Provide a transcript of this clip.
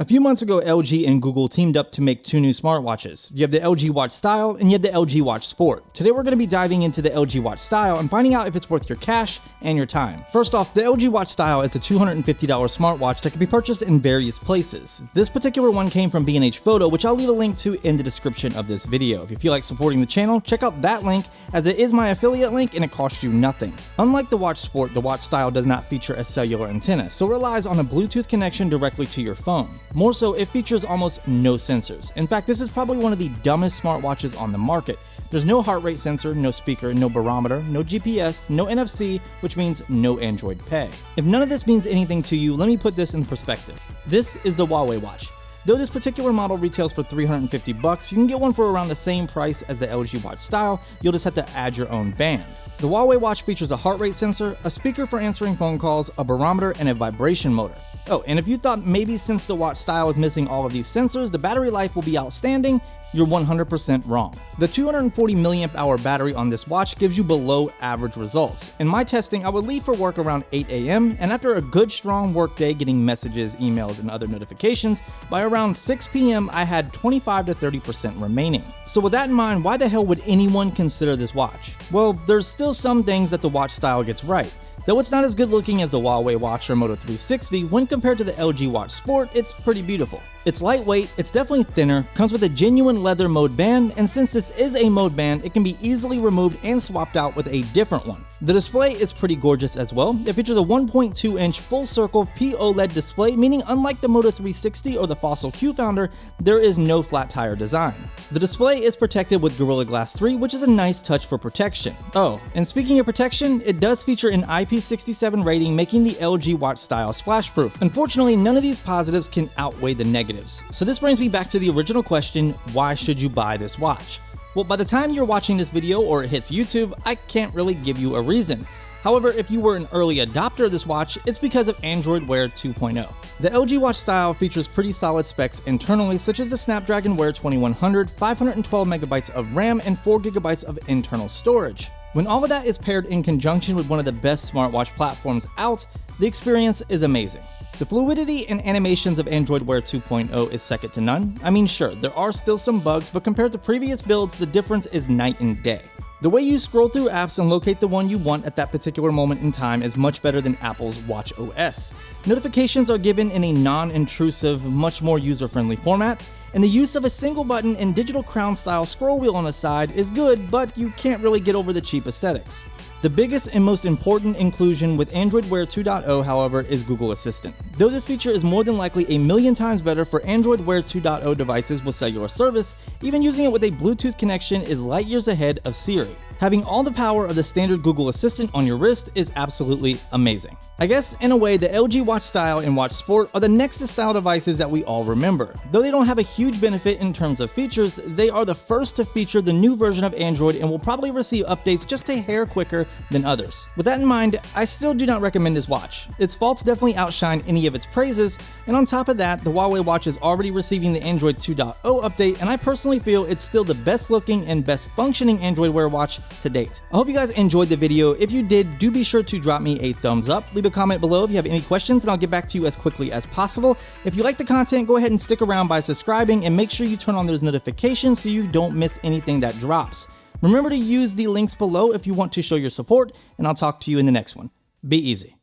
few months ago, LG and Google teamed up to make two new smartwatches. You have the LG Watch Style and you have the LG Watch Sport. Today we're going to be diving into the LG Watch Style and finding out if it's worth your cash and your time. First off, the LG Watch Style is a $250 smartwatch that can be purchased in various places. This particular one came from B&H Photo, which I'll leave a link to in the description of this video. If you feel like supporting the channel, check out that link, as it is my affiliate link and it costs you nothing. Unlike the Watch Sport, the Watch Style does not feature a cellular antenna, so it relies on a Bluetooth connection directly to your phone. More so, it features almost no sensors. In fact, this is probably one of the dumbest smartwatches on the market. There's no heart rate sensor, no speaker, no barometer, no GPS, no NFC, which means no Android Pay. If none of this means anything to you, let me put this in perspective. This is the Huawei Watch. Though this particular model retails for $350, you can get one for around the same price as the LG Watch Style. You'll just have to add your own band. The Huawei Watch features a heart rate sensor, a speaker for answering phone calls, a barometer, and a vibration motor. Oh, and if you thought maybe since the Watch Style is missing all of these sensors, the battery life will be outstanding, you're 100% wrong. The 240 mAh battery on this watch gives you below average results. In my testing, I would leave for work around 8 AM, and after a good strong work day getting messages, emails, and other notifications, by around 6 PM I had 25 to 30% remaining. So with that in mind, why the hell would anyone consider this watch? Well, there's still some things that the Watch Style gets right. Though it's not as good looking as the Huawei Watch or Moto 360, when compared to the LG Watch Sport, it's pretty beautiful. It's lightweight, it's definitely thinner, comes with a genuine leather mode band, and since this is a mode band, it can be easily removed and swapped out with a different one. The display is pretty gorgeous as well. It features a 1.2-inch full-circle P-OLED display, meaning unlike the Moto 360 or the Fossil Q Founder, there is no flat tire design. The display is protected with Gorilla Glass 3, which is a nice touch for protection. Oh, and speaking of protection, it does feature an IP67 rating, making the LG Watch Style splash-proof. Unfortunately, none of these positives can outweigh the negatives. So this brings me back to the original question, why should you buy this watch? Well, by the time you're watching this video or it hits YouTube, I can't really give you a reason. However, if you were an early adopter of this watch, it's because of Android Wear 2.0. The LG Watch Style features pretty solid specs internally, such as the Snapdragon Wear 2100, 512 megabytes of RAM, and 4 gigabytes of internal storage. When all of that is paired in conjunction with one of the best smartwatch platforms out, the experience is amazing. The fluidity and animations of Android Wear 2.0 is second to none. I mean, sure, there are still some bugs, but compared to previous builds, the difference is night and day. The way you scroll through apps and locate the one you want at that particular moment in time is much better than Apple's Watch OS. Notifications are given in a non-intrusive, much more user-friendly format, and the use of a single button and digital crown-style scroll wheel on the side is good, but you can't really get over the cheap aesthetics. The biggest and most important inclusion with Android Wear 2.0, however, is Google Assistant. Though this feature is more than likely a million times better for Android Wear 2.0 devices with cellular service, even using it with a Bluetooth connection is light years ahead of Siri. Having all the power of the standard Google Assistant on your wrist is absolutely amazing. I guess, in a way, the LG Watch Style and Watch Sport are the Nexus style devices that we all remember. Though they don't have a huge benefit in terms of features, they are the first to feature the new version of Android and will probably receive updates just a hair quicker than others. With that in mind, I still do not recommend this watch. Its faults definitely outshine any of its praises, and on top of that, the Huawei Watch is already receiving the Android 2.0 update, and I personally feel it's still the best looking and best functioning Android Wear watch to date. I hope you guys enjoyed the video. If you did, do be sure to drop me a thumbs up, leave a comment below if you have any questions, and I'll get back to you as quickly as possible. If you like the content, go ahead and stick around by subscribing, and make sure you turn on those notifications so you don't miss anything that drops. Remember to use the links below if you want to show your support, and I'll talk to you in the next one. Be easy.